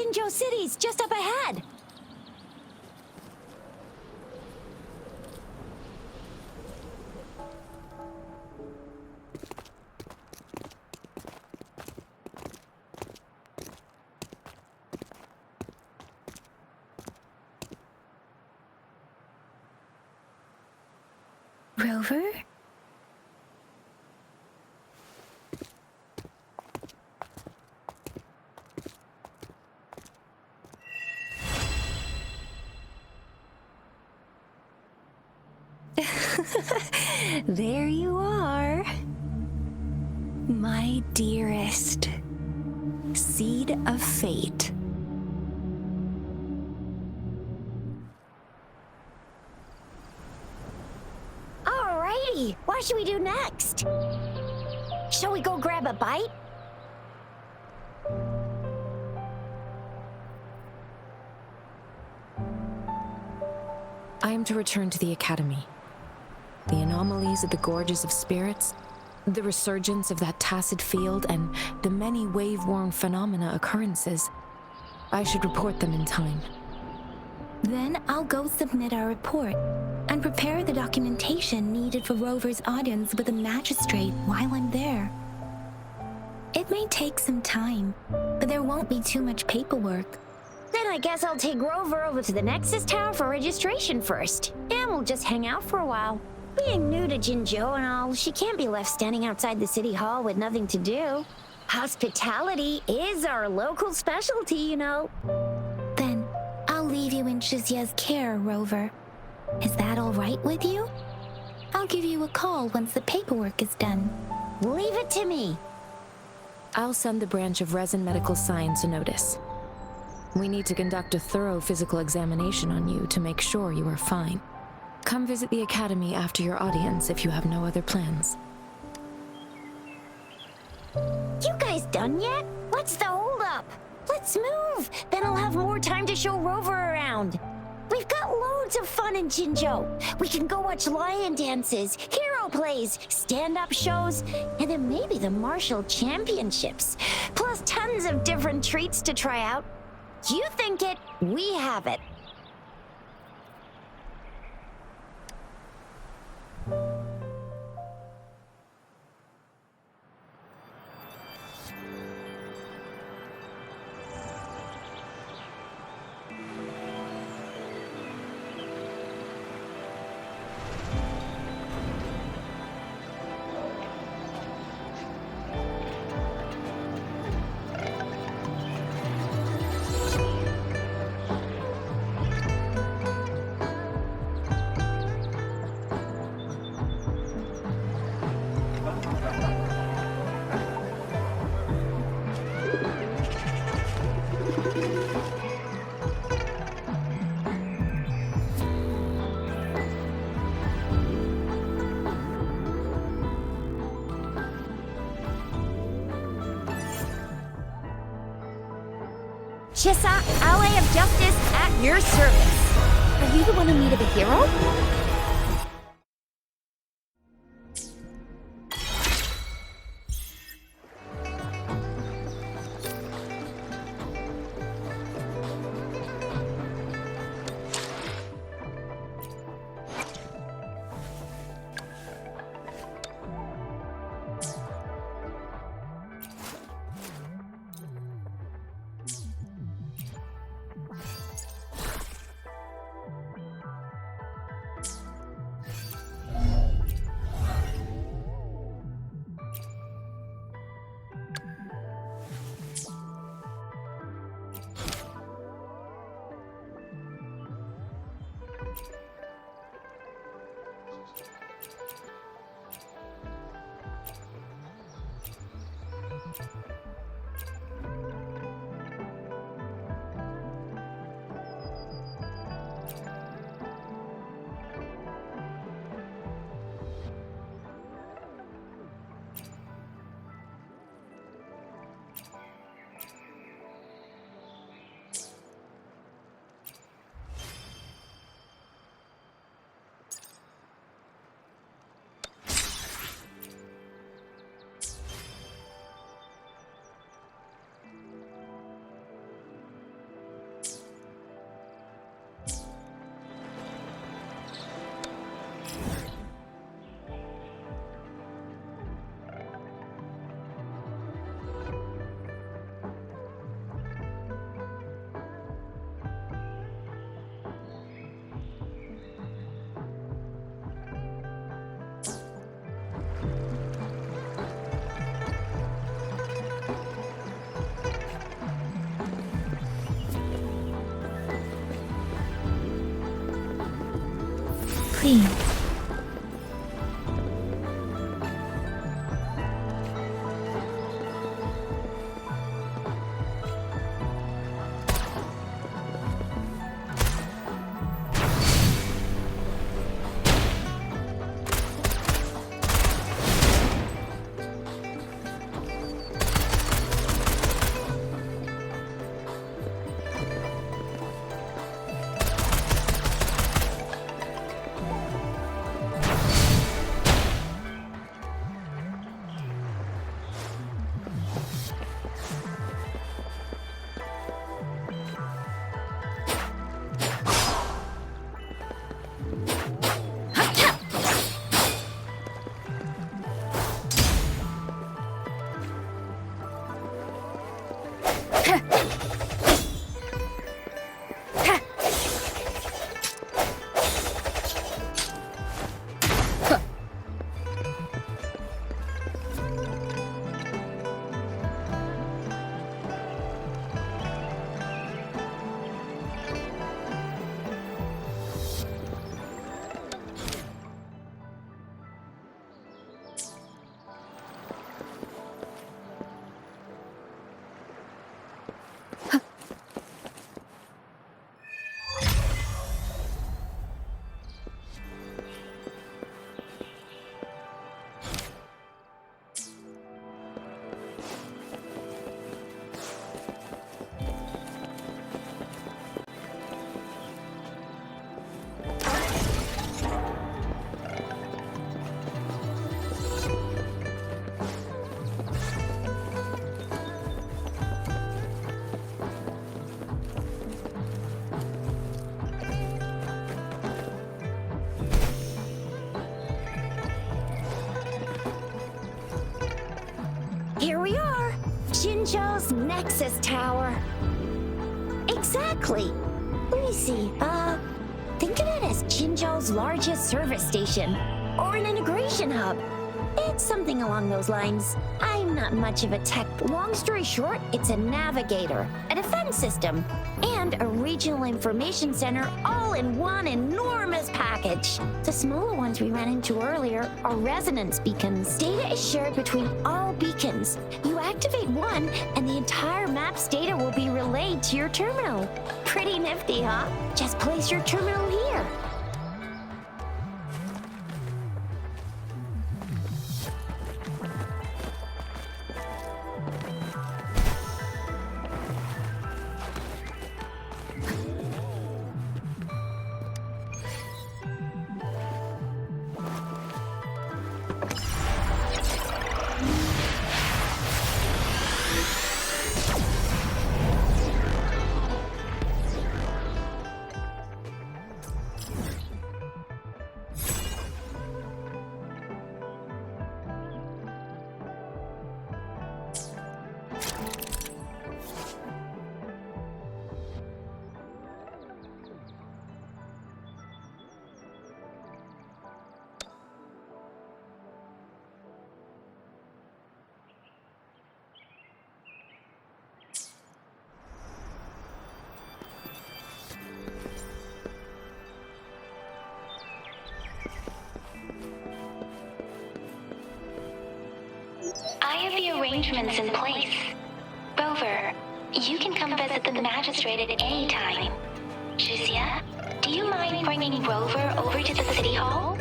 Jinzhou City's just up ahead. Rover? There you are. My dearest. Seed of fate. Alrighty, what should we do next? Shall we go grab a bite? I am to return to the Academy. The anomalies of the Gorges of Spirits, the resurgence of that tacit field, and the many wave-worn phenomena occurrences. I should report them in time. Then I'll go submit our report and prepare the documentation needed for Rover's audience with the magistrate while I'm there. It may take some time, but there won't be too much paperwork. Then I guess I'll take Rover over to the Nexus Tower for registration first, and we'll just hang out for a while. Being new to Jinzhou and all, she can't be left standing outside the city hall with nothing to do. Hospitality is our local specialty, you know. Then I'll leave you in Shizia's care, Rover. Is that all right with you? I'll give you a call once the paperwork is done. Leave it to me. I'll send the branch of Resin Medical Science a notice. We need to conduct a thorough physical examination on you to make sure you are fine. Come visit the Academy after your audience if you have no other plans. You guys done yet? What's the holdup? Let's move! Then I'll have more time to show Rover around. We've got loads of fun in Jinzhou. We can go watch lion dances, hero plays, stand-up shows, and then maybe the martial championships. Plus tons of different treats to try out. You think it, we have it. Shisa, Ally of Justice, at your service. Are you the one in need of a hero? see. Here we are, Jinzhou's Nexus Tower. Exactly. Let me see, think of it as Jinzhou's largest service station, or an integration hub. It's something along those lines. I'm not much of a tech. Long story short, it's a navigator, a defense system, and a regional information center all in one enormous package. The smaller ones we ran into earlier are resonance beacons. Data is shared between all beacons. You activate one, and the entire map's data will be relayed to your terminal. Pretty nifty, huh? Just place your terminal here. I have the arrangements in place. Rover, you can come visit the magistrate at any time. Juzia, do you mind bringing Rover over to the city hall?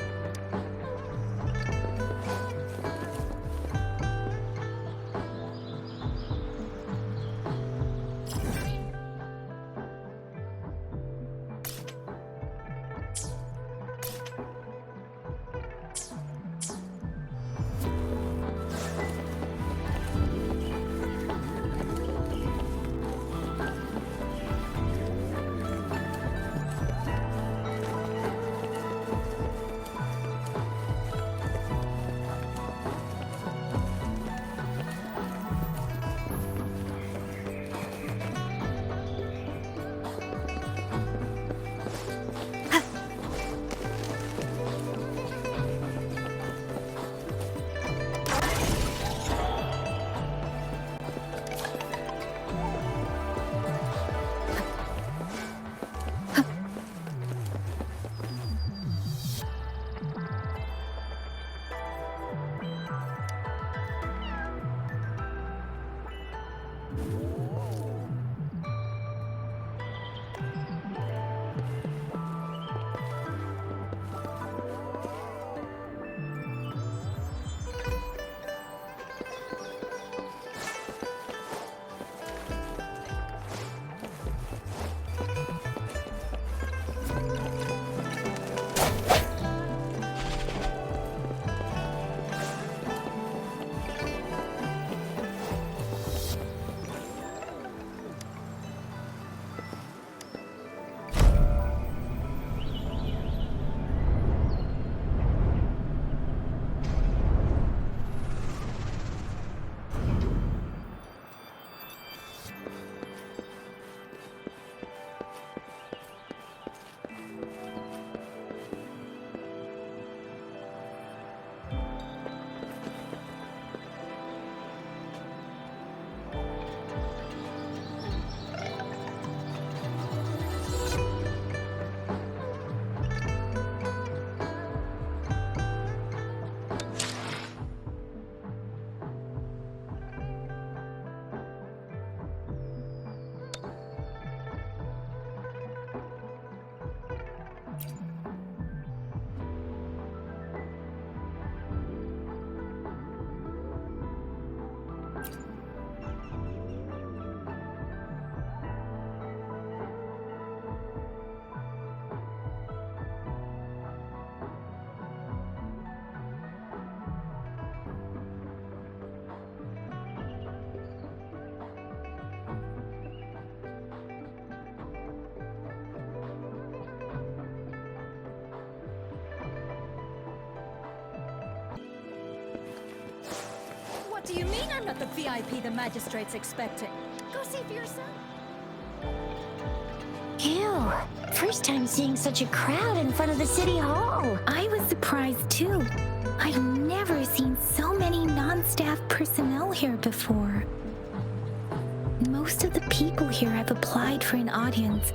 What do you mean I'm not the VIP the magistrate's expecting? Go see for yourself. Ew. First time seeing such a crowd in front of the city hall. I was surprised too. I've never seen so many non-staff personnel here before. Most of the people here have applied for an audience,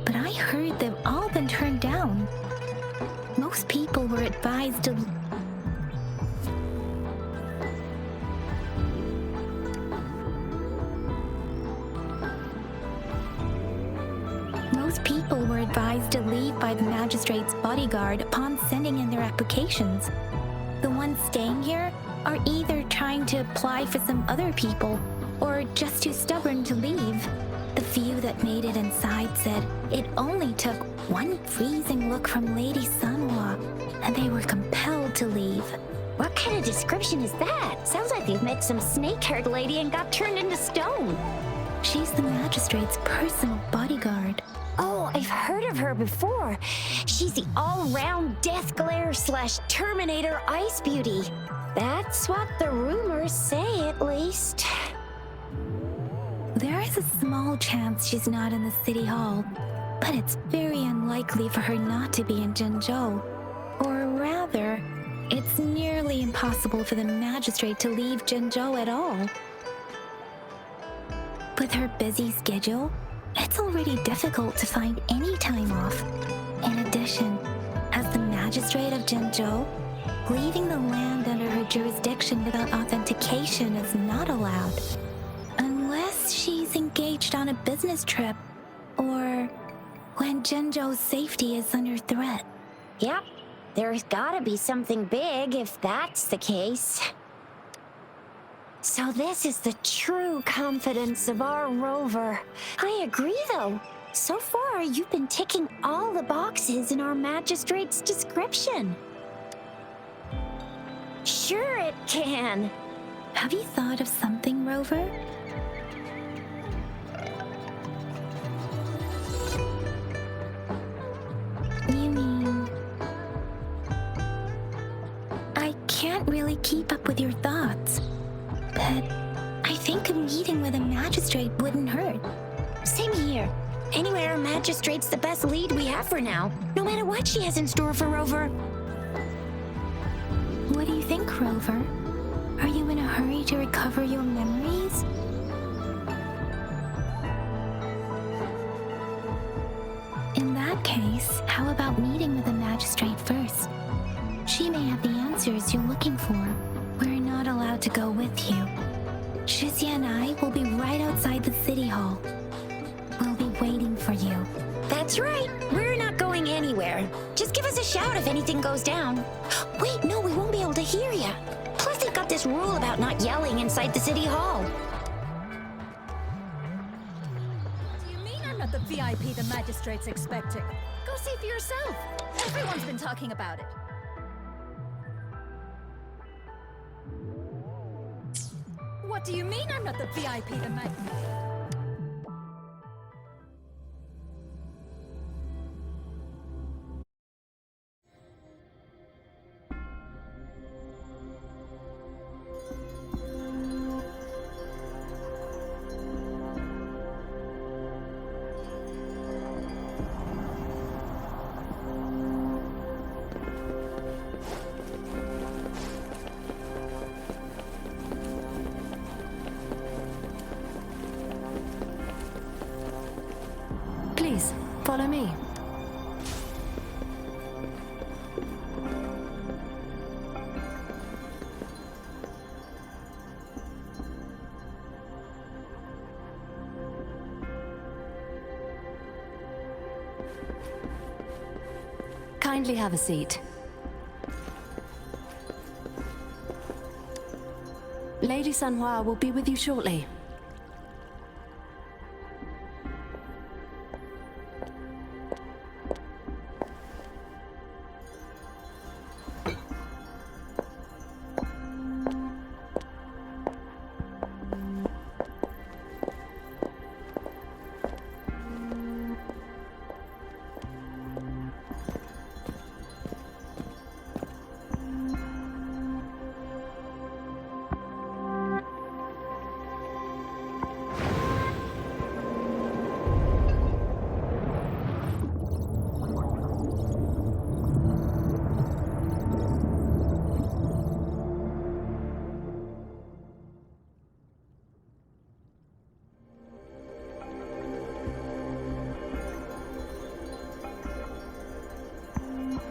but I heard they've all been turned down. Most people were advised to leave by the magistrate's bodyguard upon sending in their applications. The ones staying here are either trying to apply for some other people or just too stubborn to leave. The few that made it inside said it only took one freezing look from Lady Sunhwa and they were compelled to leave. What kind of description is that? Sounds like they've met some snake-haired lady and got turned into stone. She's the magistrate's personal bodyguard. Oh, I've heard of her before. She's the all-round death glare / Terminator ice beauty. That's what the rumors say, at least. There is a small chance she's not in the city hall, but it's very unlikely for her not to be in Jinzhou. Or rather, it's nearly impossible for the magistrate to leave Jinzhou at all. With her busy schedule, it's already difficult to find any time off. In addition, as the magistrate of Jinzhou, leaving the land under her jurisdiction without authentication is not allowed. Unless she's engaged on a business trip, or when Jinzhou's safety is under threat. Yep, there's gotta be something big if that's the case. So this is the true confidence of our rover. I agree, though. So far, you've been ticking all the boxes in our magistrate's description. Sure it can. Have you thought of something, Rover? You mean... I can't really keep up with your thoughts. But I think a meeting with a magistrate wouldn't hurt. Same here. Anyway, our magistrate's the best lead we have for now, no matter what she has in store for Rover. What do you think, Rover? Are you in a hurry to recover your memories? In that case, how about meeting with the magistrate first? She may have the answers you're looking for. We're not allowed to go with you. Shizia and I will be right outside the city hall. We'll be waiting for you. That's right. We're not going anywhere. Just give us a shout if anything goes down. Wait, no, we won't be able to hear you. Plus, they've got this rule about not yelling inside the city hall. What do you mean I'm not the VIP the magistrate's expecting? Go see for yourself. Everyone's been talking about it. What do you mean I'm not the VIP the magistrate? Please, follow me. Kindly have a seat. Lady Sanhua will be with you shortly.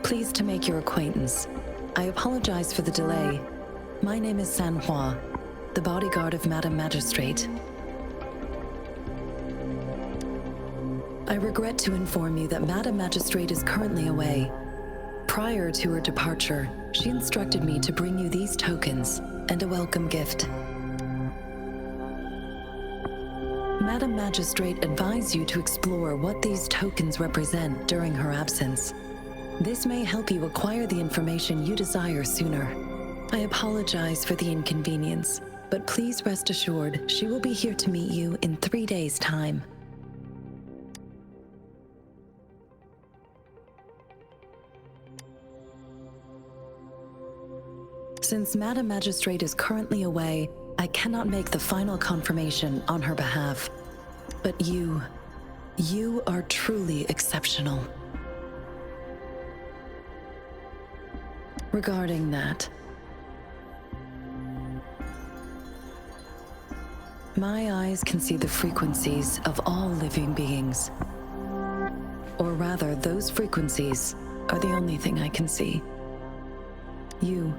Pleased to make your acquaintance. I apologize for the delay. My name is Sanhua, the bodyguard of Madam Magistrate. I regret to inform you that Madam Magistrate is currently away. Prior to her departure, she instructed me to bring you these tokens and a welcome gift. Madam Magistrate advised you to explore what these tokens represent during her absence. This may help you acquire the information you desire sooner. I apologize for the inconvenience, but please rest assured she will be here to meet you in 3 days' time. Since Madam Magistrate is currently away, I cannot make the final confirmation on her behalf. But you are truly exceptional. Regarding that, my eyes can see the frequencies of all living beings. Or rather, those frequencies are the only thing I can see. You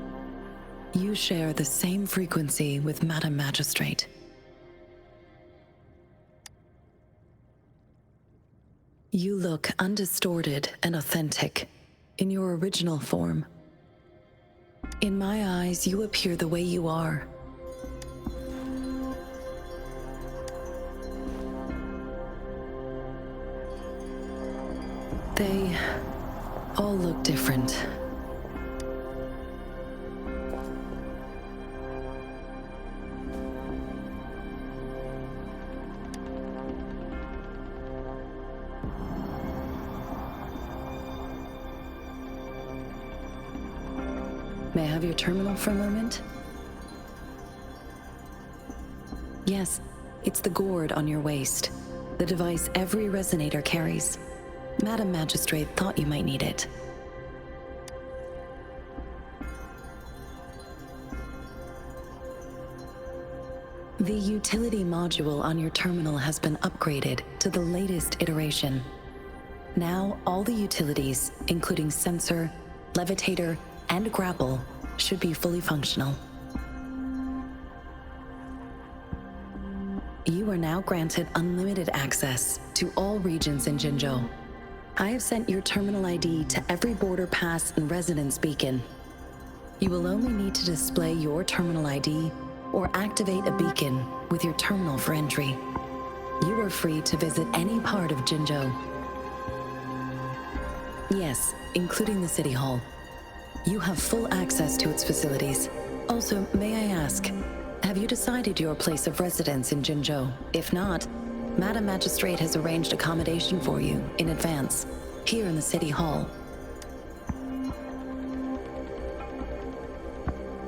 share the same frequency with Madam Magistrate. You look undistorted and authentic in your original form. In my eyes, you appear the way you are. They all look different. May I have your terminal for a moment? Yes, it's the gourd on your waist, the device every resonator carries. Madam Magistrate thought you might need it. The utility module on your terminal has been upgraded to the latest iteration. Now, all the utilities, including sensor, levitator, and grapple, should be fully functional. You are now granted unlimited access to all regions in Jinzhou. I have sent your terminal ID to every border pass and residence beacon. You will only need to display your terminal ID or activate a beacon with your terminal for entry. You are free to visit any part of Jinzhou. Yes, including the City Hall. You have full access to its facilities. Also, may I ask, have you decided your place of residence in Jinzhou? If not, Madam Magistrate has arranged accommodation for you in advance, here in the City Hall.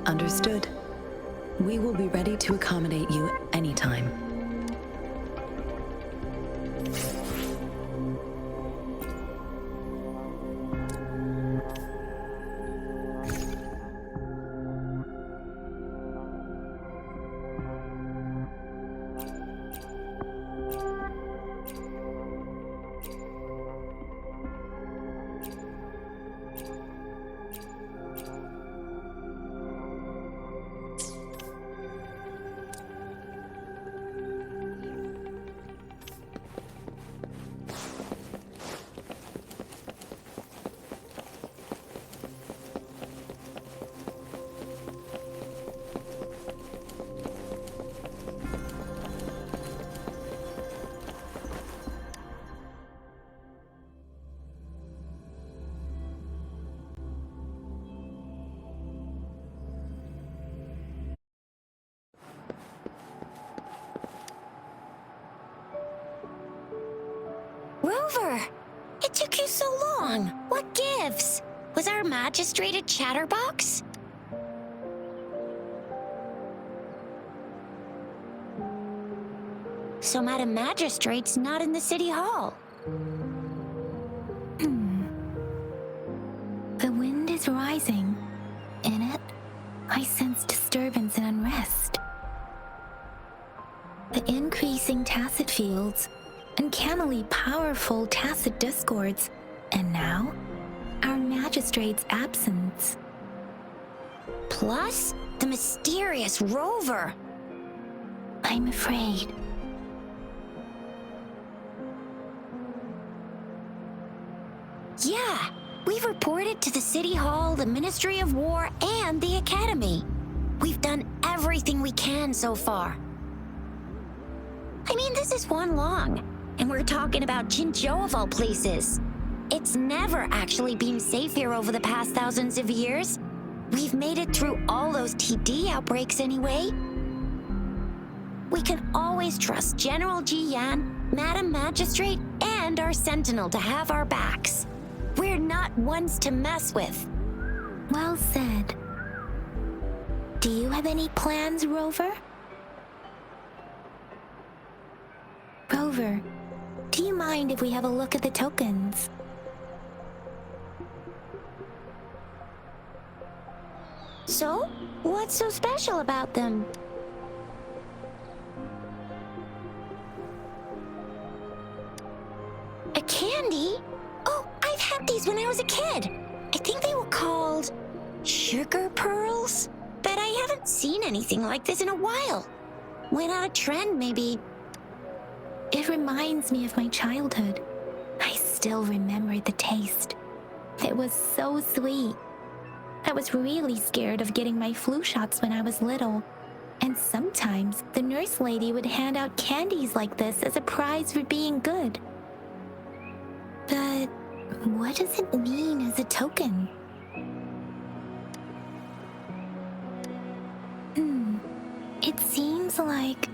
Understood. We will be ready to accommodate you anytime. Rover! It took you so long. What gives? Was our magistrate a chatterbox? So Madam Magistrate's not in the City Hall. The wind is rising. In it, I sense disturbance and unrest. The increasing tacit fields, uncannily powerful tacit discords, and now, our magistrate's absence. Plus, the mysterious Rover. I'm afraid. Yeah, we've reported to the City Hall, the Ministry of War, and the Academy. We've done everything we can so far. I mean, this is Huanglong, and we're talking about Jinzhou of all places. It's never actually been safe here over the past thousands of years. We've made it through all those TD outbreaks anyway. We can always trust General Ji Yan, Madam Magistrate, and our Sentinel to have our backs. We're not ones to mess with. Well said. Do you have any plans, Rover? Rover, do you mind if we have a look at the tokens? So, what's so special about them? A candy? Oh, I've had these when I was a kid. I think they were called sugar pearls, but I haven't seen anything like this in a while. Went out of trend, maybe. It reminds me of my childhood. I still remember the taste. It was so sweet. I was really scared of getting my flu shots when I was little. And sometimes the nurse lady would hand out candies like this as a prize for being good. But what does it mean as a token? It seems like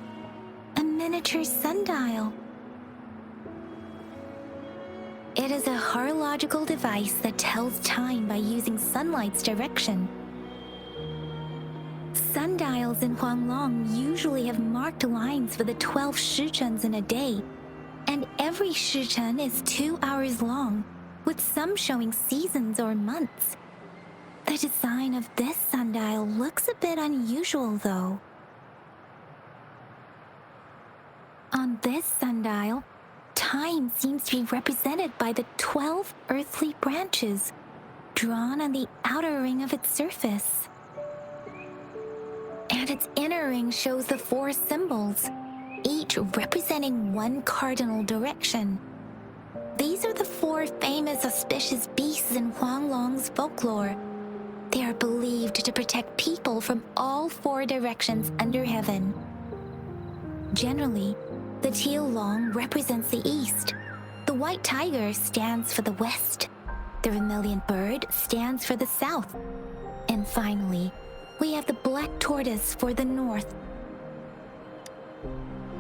a miniature sundial. It is a horological device that tells time by using sunlight's direction. Sundials in Huanglong usually have marked lines for the 12 shichens in a day, and every shichen is 2 hours long, with some showing seasons or months. The design of this sundial looks a bit unusual, though. On this sundial, time seems to be represented by the 12 earthly branches, drawn on the outer ring of its surface. And its inner ring shows the 4 symbols, 8 each representing one cardinal direction. These are the 4 famous auspicious beasts in Huanglong's folklore. They are believed to protect people from all 4 directions under heaven. Generally, the teal long represents the east. The white tiger stands for the west. The vermilion bird stands for the south. And finally, we have the black tortoise for the north.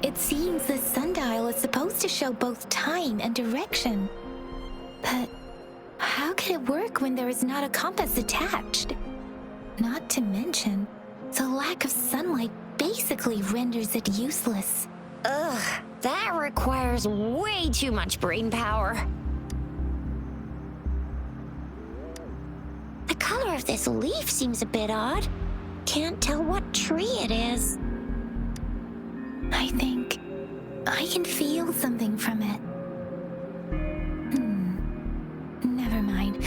It seems the sundial is supposed to show both time and direction. But how can it work when there is not a compass attached? Not to mention, the lack of sunlight basically renders it useless. Ugh, that requires way too much brain power. The color of this leaf seems a bit odd. Can't tell what tree it is. I think I can feel something from it. Never mind.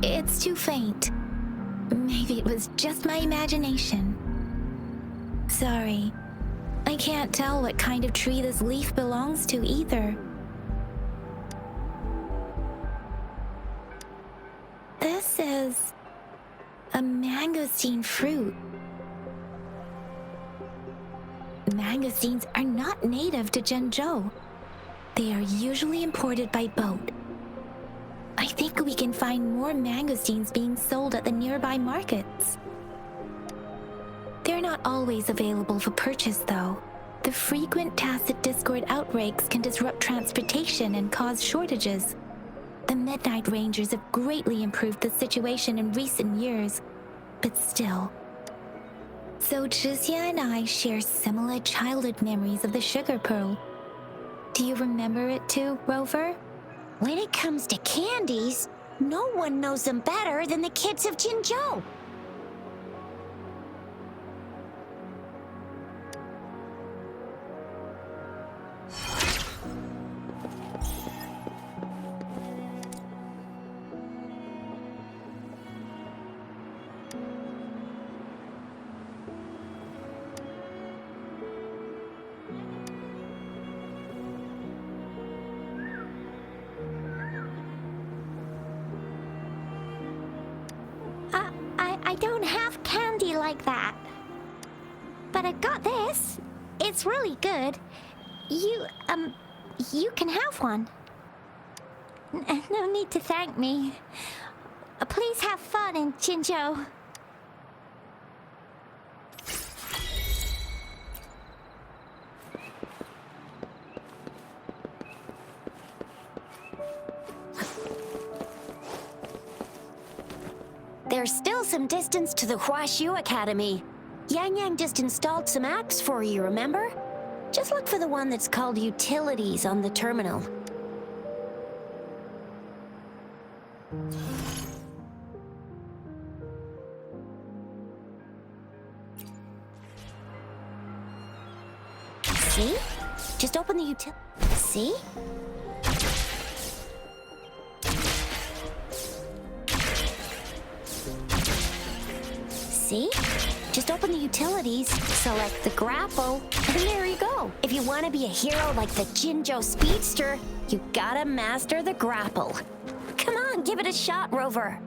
It's too faint. Maybe it was just my imagination. Sorry. I can't tell what kind of tree this leaf belongs to either. This is a mangosteen fruit. Mangosteens are not native to Zhengzhou. They are usually imported by boat. I think we can find more mangosteens being sold at the nearby markets. They're not always available for purchase, though. The frequent tacit discord outbreaks can disrupt transportation and cause shortages. The Midnight Rangers have greatly improved the situation in recent years, but still. So Zhixia and I share similar childhood memories of the sugar pearl. Do you remember it too, Rover? When it comes to candies, no one knows them better than the kids of Jinzhou. I don't have candy like that. But I got this. It's really good. You can have one. No need to thank me. Please have fun in Jinzhou. There's still some distance to the Huaxiu Academy. Yang Yang just installed some apps for you, remember? Just look for the one that's called Utilities on the terminal. See? Just open the See? See? Just open the utilities, select the grapple, and there you go. If you want to be a hero like the Jinzhou Speedster, you gotta master the grapple. Come on, give it a shot, Rover.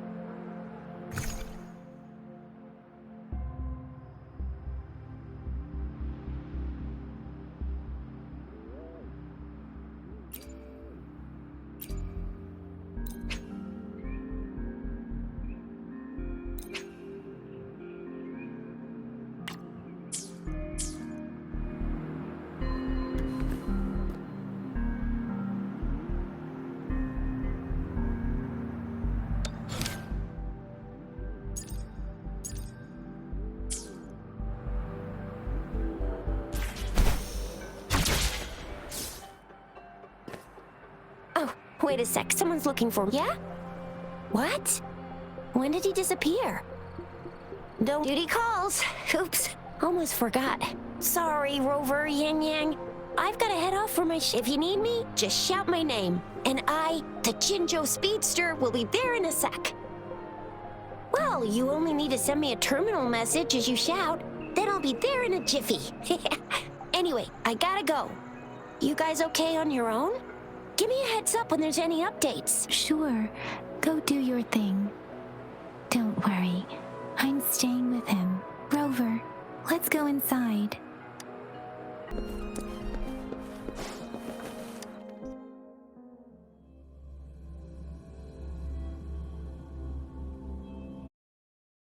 Wait a sec, someone's looking for me. Yeah? What? When did he disappear? No duty calls. Oops, almost forgot. Sorry, Rover, Yang Yang. I've gotta head off for my If you need me, just shout my name. And I, the Jinzhou Speedster, will be there in a sec. Well, you only need to send me a terminal message as you shout. Then I'll be there in a jiffy. Anyway, I gotta go. You guys okay on your own? Give me a heads up when there's any updates. Sure, go do your thing. Don't worry, I'm staying with him. Rover, let's go inside.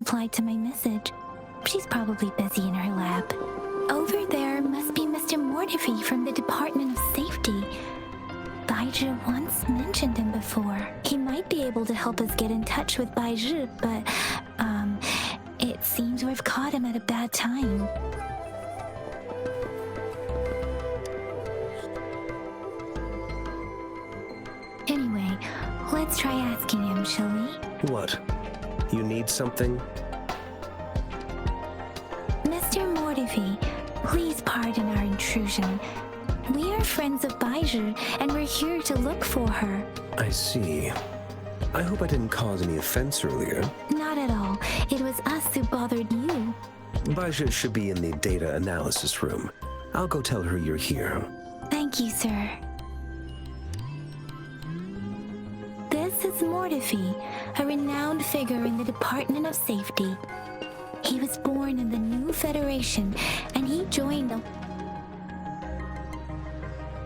Replied to my message. She's probably busy in her lab. Over there must be Mr. Mortifi from the Department of Safety. Baizhi once mentioned him before. He might be able to help us get in touch with Baizhi, but, it seems we've caught him at a bad time. Anyway, let's try asking him, shall we? What? You need something? Mr. Mortifi, please pardon our intrusion. We are friends of Baizhi, and we're here to look for her. I see. I hope I didn't cause any offense earlier. Not at all. It was us who bothered you. Baizhi should be in the data analysis room. I'll go tell her you're here. Thank you, sir. This is Mortifi, a renowned figure in the Department of Safety. He was born in the new Federation, and he joined the...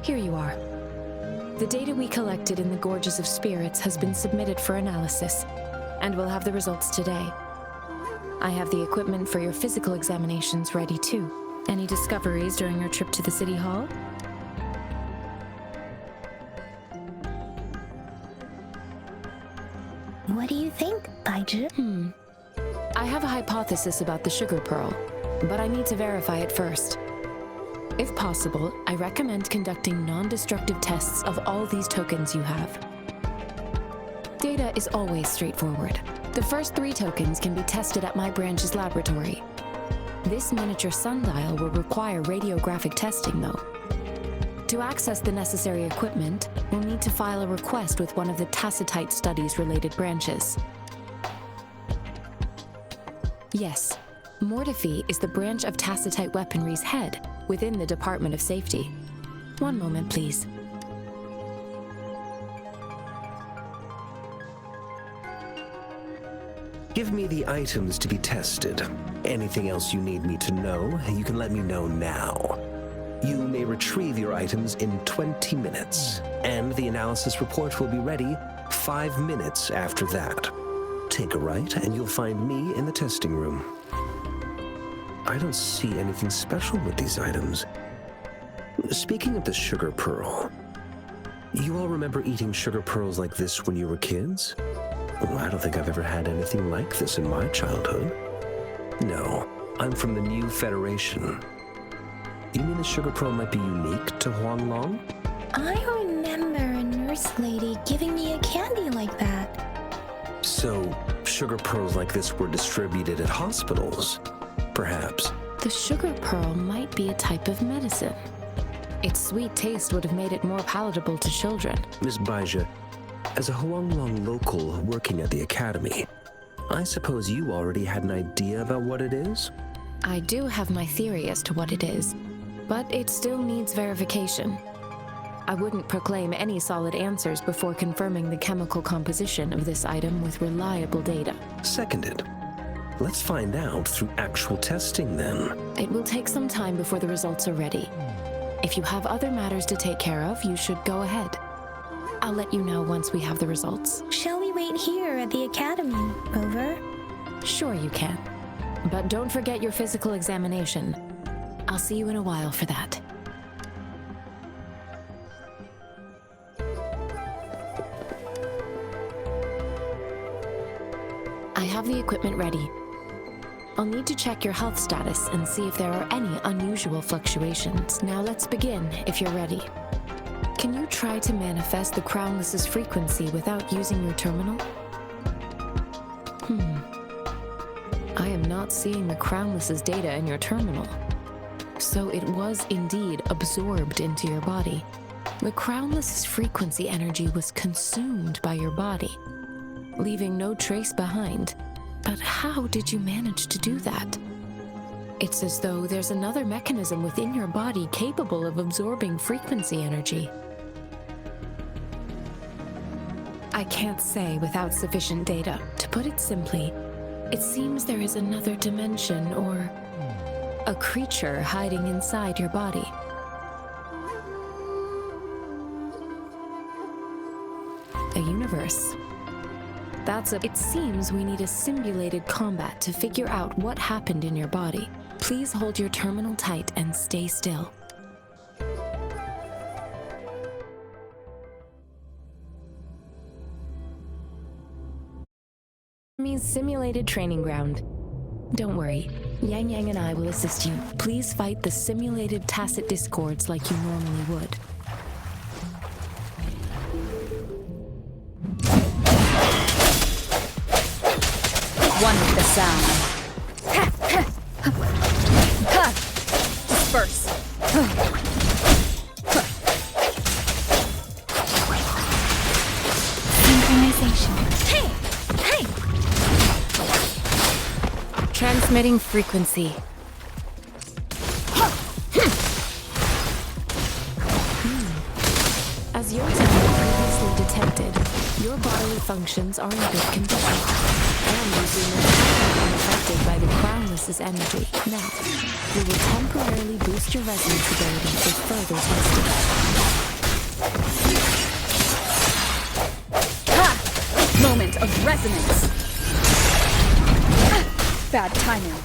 Here you are. The data we collected in the Gorges of Spirits has been submitted for analysis, and we'll have the results today. I have the equipment for your physical examinations ready too. Any discoveries during your trip to the City Hall? What do you think, Baizhi? I have a hypothesis about the sugar pearl, but I need to verify it first. If possible, I recommend conducting non-destructive tests of all these tokens you have. Data is always straightforward. The first 3 tokens can be tested at my branch's laboratory. This miniature sundial will require radiographic testing, though. To access the necessary equipment, we'll need to file a request with one of the Tacitite Studies-related branches. Yes, Mortifi is the branch of Tacitite Weaponry's head within the Department of Safety. One moment, please. Give me the items to be tested. Anything else you need me to know, you can let me know now. You may retrieve your items in 20 minutes, and the analysis report will be ready 5 minutes after that. Take a right, and you'll find me in the testing room. I don't see anything special with these items. Speaking of the sugar pearl, you all remember eating sugar pearls like this when you were kids? Well, I don't think I've ever had anything like this in my childhood. No, I'm from the new Federation. You mean the sugar pearl might be unique to Huanglong? I remember a nurse lady giving me a candy like that. So, sugar pearls like this were distributed at hospitals, perhaps. The sugar pearl might be a type of medicine. Its sweet taste would have made it more palatable to children. Miss Baizhi, as a Huanglong local working at the Academy, I suppose you already had an idea about what it is? I do have my theory as to what it is, but it still needs verification. I wouldn't proclaim any solid answers before confirming the chemical composition of this item with reliable data. Seconded. Let's find out through actual testing then. It will take some time before the results are ready. If you have other matters to take care of, you should go ahead. I'll let you know once we have the results. Shall we wait here at the Academy, Rover? Sure you can. But don't forget your physical examination. I'll see you in a while for that. I have the equipment ready. I'll need to check your health status and see if there are any unusual fluctuations. Now let's begin, if you're ready. Can you try to manifest the Crownless's frequency without using your terminal? I am not seeing the Crownless's data in your terminal. So it was indeed absorbed into your body. The Crownless's frequency energy was consumed by your body, leaving no trace behind. But how did you manage to do that? It's as though there's another mechanism within your body capable of absorbing frequency energy. I can't say without sufficient data. To put it simply, it seems there is another dimension or a creature hiding inside your body. A universe. It seems we need a simulated combat to figure out what happened in your body. Please hold your terminal tight and stay still. Means simulated training ground. Don't worry, Yang Yang and I will assist you. Please fight the simulated tacit discords like you normally would. One with the sound. Disperse. Synchronization. Hey! Transmitting frequency. As your team previously detected, your bodily functions are in good condition, and you seem unaffected by the Crownless's energy. Now, we will temporarily boost your resonance ability for further testing. Moment of resonance. Bad timing.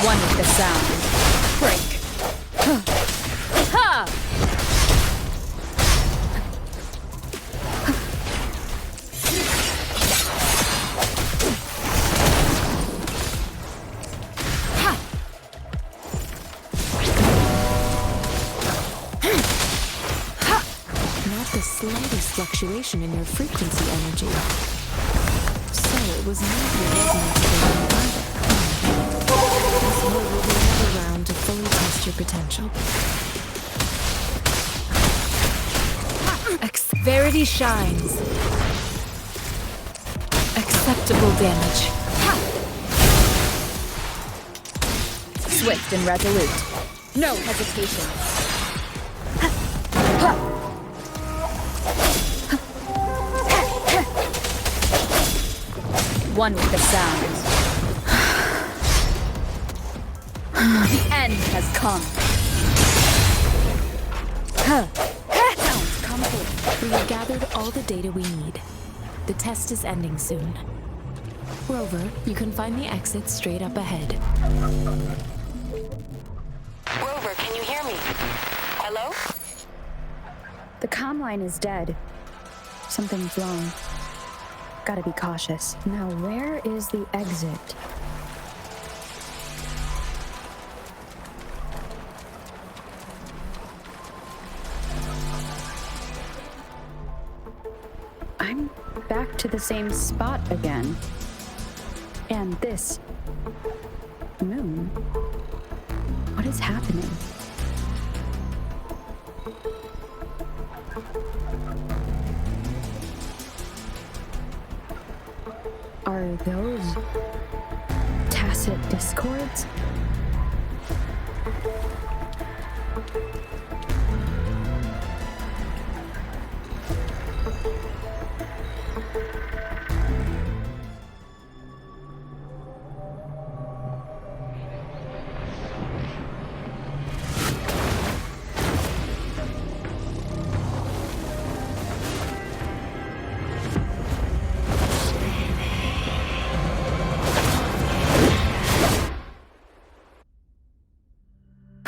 One with the sound. Break. Ha! Not the slightest fluctuation in your frequency energy. So it was not your resonance ability either. This will be another round to fully test your potential. Verity shines. Acceptable damage. Swift and resolute. No hesitation. One with the sound. The end has come. Sounds complete. We have gathered all the data we need. The test is ending soon. Rover, you can find the exit straight up ahead. Rover, can you hear me? Hello? The comm line is dead. Something's wrong. Gotta be cautious. Now, where is the exit? I'm back to the same spot again. And this moon. What is happening? Are those tacit discords?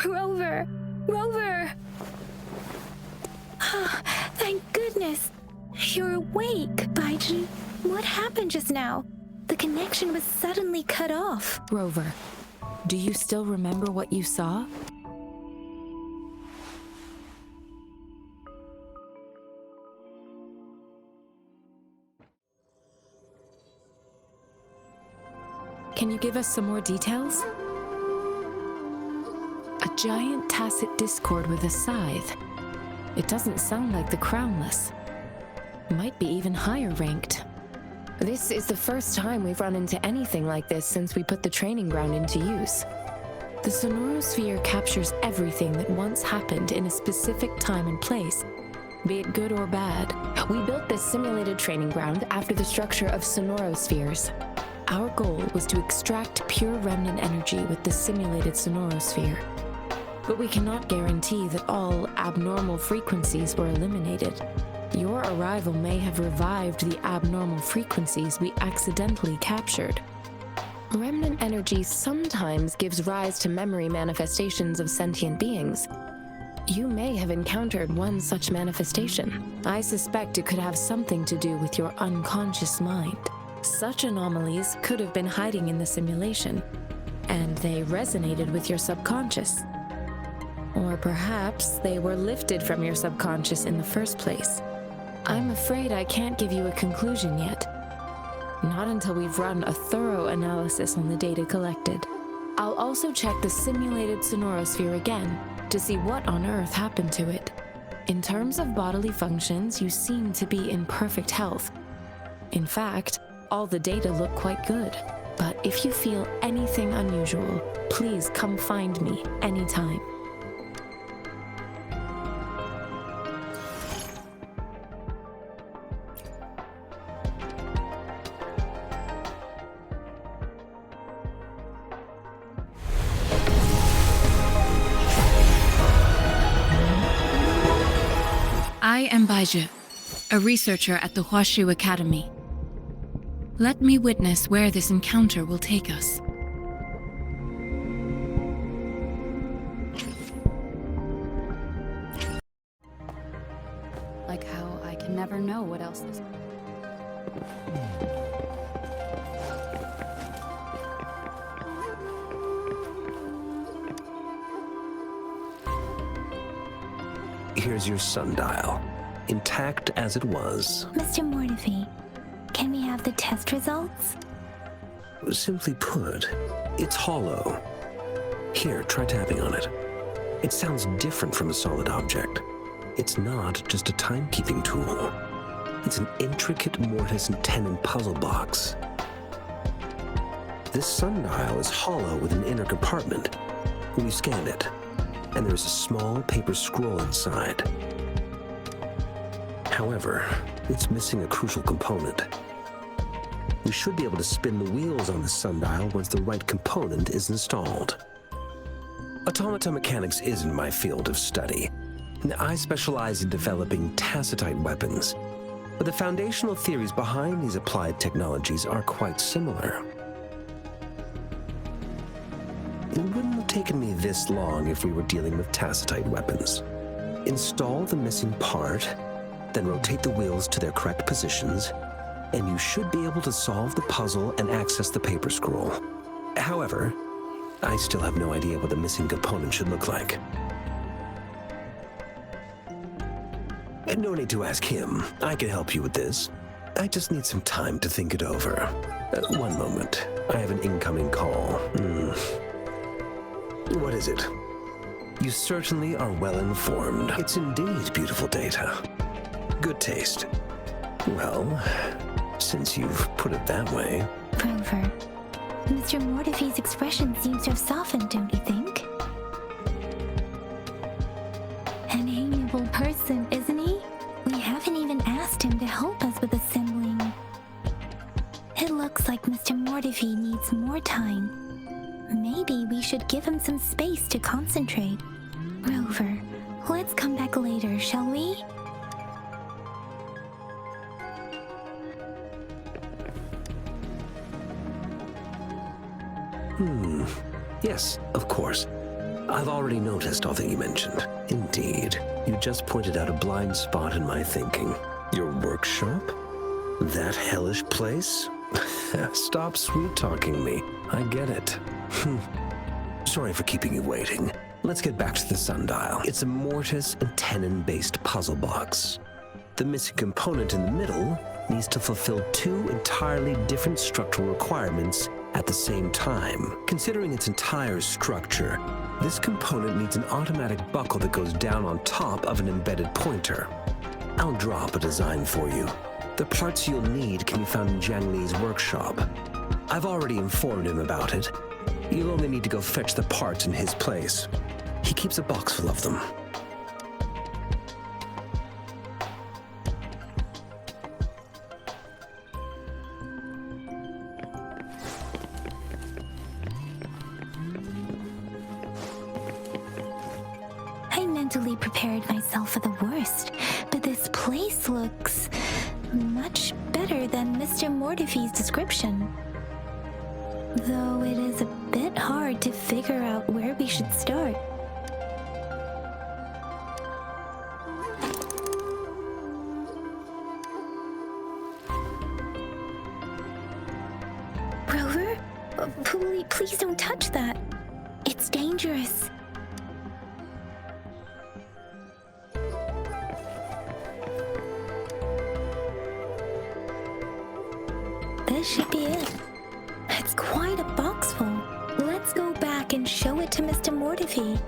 Rover! Rover! Ah, thank goodness. You're awake. Baiji, what happened just now? The connection was suddenly cut off. Rover, do you still remember what you saw? Can you give us some more details? A giant tacit discord with a scythe. It doesn't sound like the Crownless. Might be even higher ranked. This is the first time we've run into anything like this since we put the training ground into use. The sonorosphere captures everything that once happened in a specific time and place, be it good or bad. We built this simulated training ground after the structure of sonorospheres. Our goal was to extract pure remnant energy with the simulated sonorosphere. But we cannot guarantee that all abnormal frequencies were eliminated. Your arrival may have revived the abnormal frequencies we accidentally captured. Remnant energy sometimes gives rise to memory manifestations of sentient beings. You may have encountered one such manifestation. I suspect it could have something to do with your unconscious mind. Such anomalies could have been hiding in the simulation, and they resonated with your subconscious. Or perhaps they were lifted from your subconscious in the first place. I'm afraid I can't give you a conclusion yet. Not until we've run a thorough analysis on the data collected. I'll also check the simulated sonorosphere again to see what on earth happened to it. In terms of bodily functions, you seem to be in perfect health. In fact, all the data look quite good. But if you feel anything unusual, please come find me anytime. I am Baizhi, a researcher at the Huashu Academy. Let me witness where this encounter will take us. Like how I can never know what else this... Here's your sundial, intact as it was. Mr. Mortefi, can we have the test results? Simply put, it's hollow. Here, try tapping on it. It sounds different from a solid object. It's not just a timekeeping tool. It's an intricate mortise and tenon puzzle box. This sundial is hollow with an inner compartment. When you scan it, and there's a small paper scroll inside. However, it's missing a crucial component. We should be able to spin the wheels on the sundial once the right component is installed. Automata mechanics isn't my field of study. I specialize in developing tacitite weapons, but the foundational theories behind these applied technologies are quite similar. It wouldn't have taken me this long if we were dealing with tacitite weapons. Install the missing part, then rotate the wheels to their correct positions, and you should be able to solve the puzzle and access the paper scroll. However, I still have no idea what the missing component should look like. And no need to ask him. I can help you with this. I just need some time to think it over. One moment. I have an incoming call. What is it? You certainly are well informed. It's indeed beautiful data. Good taste. Well, since you've put it that way... Rover, Mr. Mortefi's expression seems to have softened, don't you think? An amiable person, isn't he? We haven't even asked him to help us with assembling. It looks like Mr. Mortefi needs more time. Maybe we should give him some space to concentrate. Rover, let's come back later, shall we? Yes, of course. I've already noticed all that you mentioned. Indeed, you just pointed out a blind spot in my thinking. Your workshop? That hellish place? Stop sweet-talking me. I get it. Sorry for keeping you waiting. Let's get back to the sundial. It's a mortise and tenon-based puzzle box. The missing component in the middle needs to fulfill two entirely different structural requirements at the same time. Considering its entire structure, this component needs an automatic buckle that goes down on top of an embedded pointer. I'll drop a design for you. The parts you'll need can be found in Jiang Li's workshop. I've already informed him about it. You'll only need to go fetch the parts in his place. He keeps a box full of them. I mentally prepared myself for the worst, but this place looks much better than Mr. Mortifi's description. Though it is a bit hard to figure out where we should start. Rover? Please don't touch that. It's dangerous. This should be it. It's quite a box full. Let's go back and show it to Mr. Mortifi.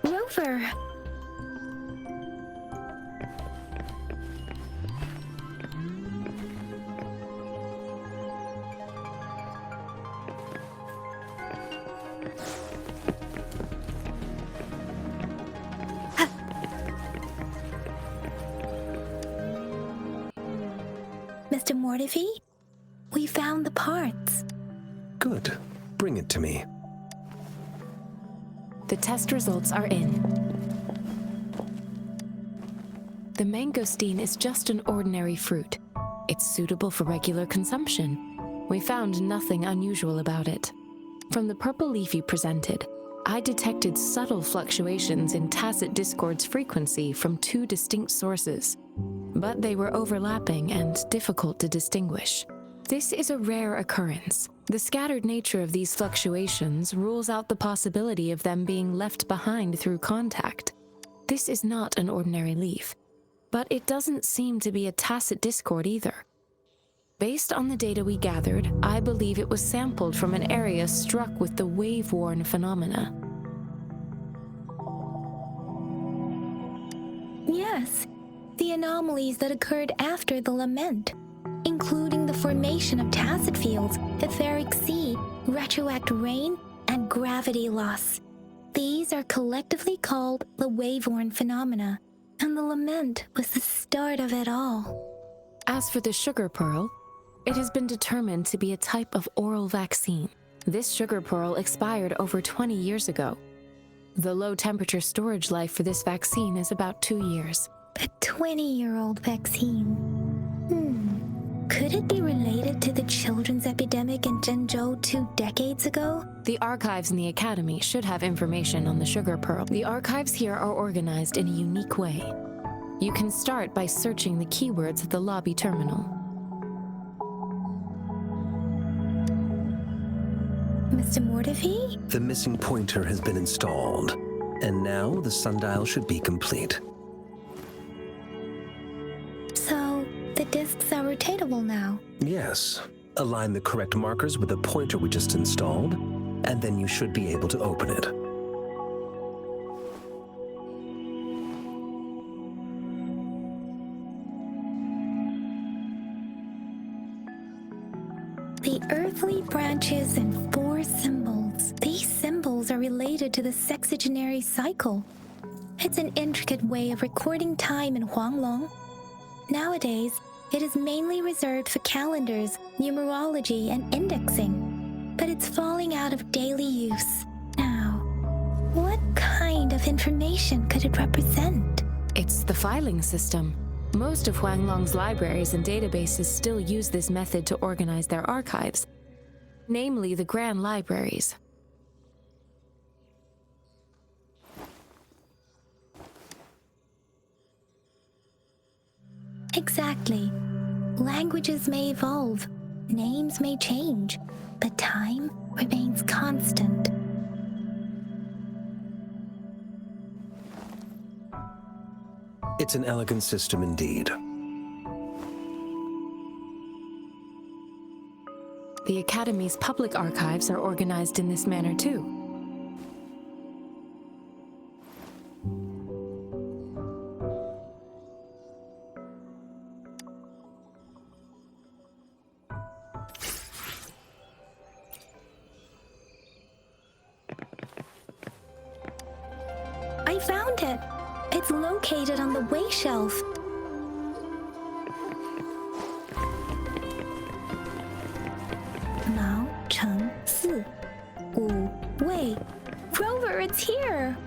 Rover! Mr. Mortifi, we found the parts. Good. Bring it to me. The test results are in. The mangosteen is just an ordinary fruit. It's suitable for regular consumption. We found nothing unusual about it. From the purple leaf you presented, I detected subtle fluctuations in tacit discord's frequency from two distinct sources, but they were overlapping and difficult to distinguish. This is a rare occurrence. The scattered nature of these fluctuations rules out the possibility of them being left behind through contact. This is not an ordinary leaf, but it doesn't seem to be a tacit discord either. Based on the data we gathered, I believe it was sampled from an area struck with the wave-worn phenomena. Yes, the anomalies that occurred after the lament, including the formation of tacit fields, etheric sea, retroact rain, and gravity loss. These are collectively called the wave-worn phenomena, and the lament was the start of it all. As for the sugar pearl, it has been determined to be a type of oral vaccine. This sugar pearl expired over 20 years ago. The low-temperature storage life for this vaccine is about 2 years. A 20-year-old vaccine. Could it be related to the children's epidemic in Zhengzhou 2 decades ago? The archives in the Academy should have information on the sugar pearl. The archives here are organized in a unique way. You can start by searching the keywords at the lobby terminal. Mr. Mortifi? The missing pointer has been installed, and now the sundial should be complete. So, the discs are rotatable now? Yes. Align the correct markers with the pointer we just installed, and then you should be able to open it. The earthly branches and 4 symbols. These symbols are related to the sexagenary cycle. It's an intricate way of recording time in Huanglong. Nowadays, it is mainly reserved for calendars, numerology, and indexing, but it's falling out of daily use. Now, what kind of information could it represent? It's the filing system. Most of Huanglong's libraries and databases still use this method to organize their archives, namely the Grand Libraries. Exactly. Languages may evolve, names may change, but time remains constant. It's an elegant system indeed. The Academy's public archives are organized in this manner too. I found it. It's located on the way shelf. Mao Cheng Si Wu Wei. Rover, it's here.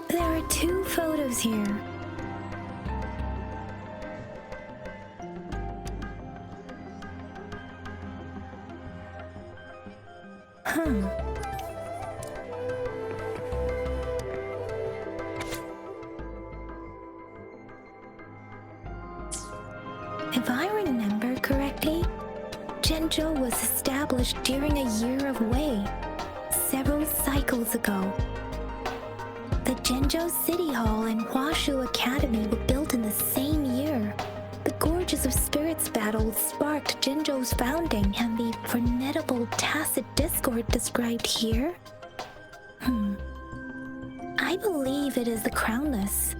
There are 2 photos here. If I remember correctly, Zhenzhou was established during a year of Wei, several cycles ago. The Zhenzhou City Hall and Huashu Academy were built in the same year. The Gorges of Spirits battle sparked Zhenzhou's founding, and the formidable tacit discord described here? I believe it is the Crownless.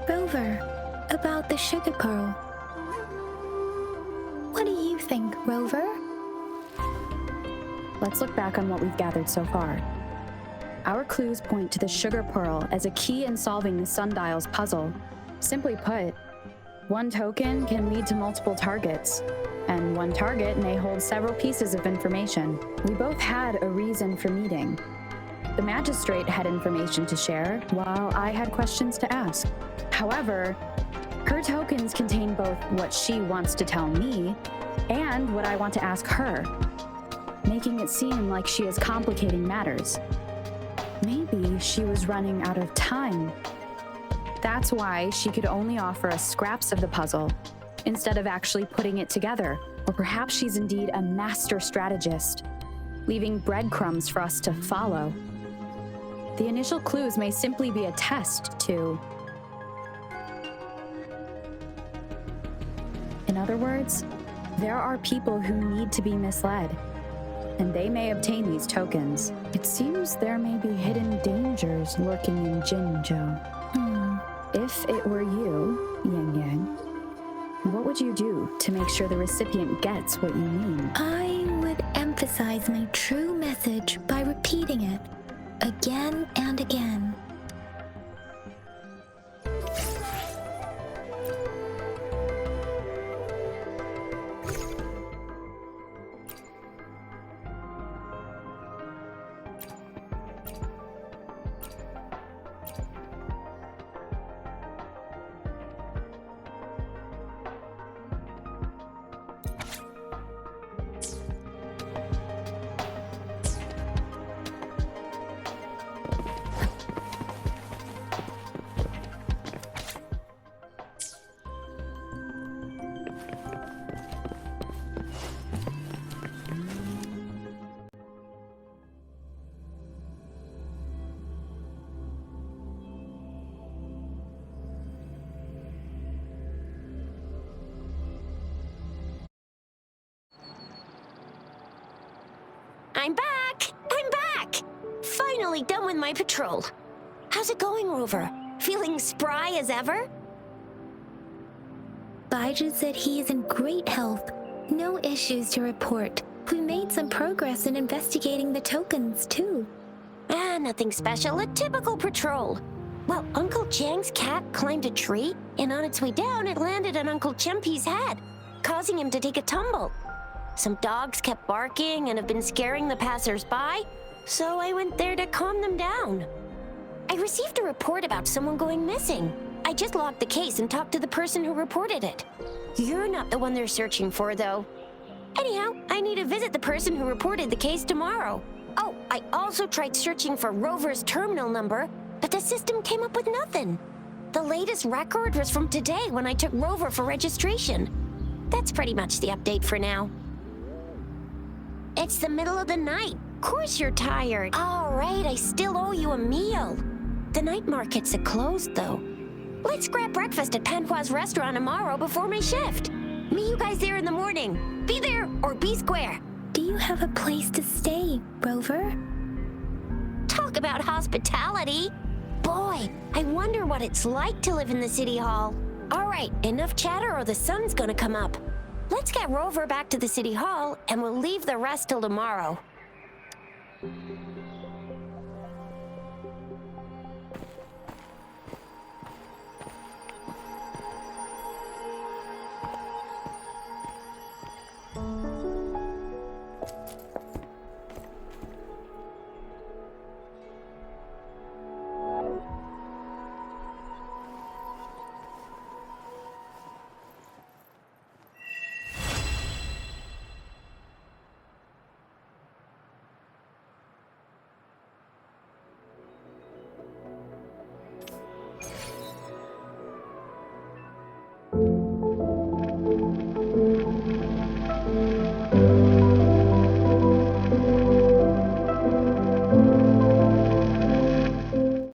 Rover, about the sugar pearl. What do you think, Rover? Let's look back on what we've gathered so far. Our clues point to the sugar pearl as a key in solving the sundial's puzzle. Simply put, one token can lead to multiple targets, and one target may hold several pieces of information. We both had a reason for meeting. The magistrate had information to share, while I had questions to ask. However, her tokens contain both what she wants to tell me and what I want to ask her, making it seem like she is complicating matters. Maybe she was running out of time. That's why she could only offer us scraps of the puzzle, instead of actually putting it together. Or perhaps she's indeed a master strategist, leaving breadcrumbs for us to follow. The initial clues may simply be a test to... In other words, there are people who need to be misled, and they may obtain these tokens. It seems there may be hidden dangers lurking in Jinzhou. If it were you, Yang Yang, what would you do to make sure the recipient gets what you mean? I would emphasize my true message by repeating it again and again. I'm back! I'm back! Finally done with my patrol. How's it going, Rover? Feeling spry as ever? Baiju said he is in great health. No issues to report. We made some progress in investigating the tokens, too. Nothing special. A typical patrol. Well, Uncle Chang's cat climbed a tree, and on its way down, it landed on Uncle Chempi's head, causing him to take a tumble. Some dogs kept barking and have been scaring the passers-by, so I went there to calm them down. I received a report about someone going missing. I just logged the case and talked to the person who reported it. You're not the one they're searching for, though. Anyhow, I need to visit the person who reported the case tomorrow. Oh, I also tried searching for Rover's terminal number, but the system came up with nothing. The latest record was from today when I took Rover for registration. That's pretty much the update for now. It's the middle of the night. Of course you're tired. All right, I still owe you a meal. The night markets are closed, though. Let's grab breakfast at Panhua's restaurant tomorrow before my shift. Meet you guys there in the morning. Be there or be square. Do you have a place to stay, Rover? Talk about hospitality. Boy, I wonder what it's like to live in the city hall. All right, enough chatter or the sun's gonna come up. Let's get Rover back to the city hall and we'll leave the rest till tomorrow.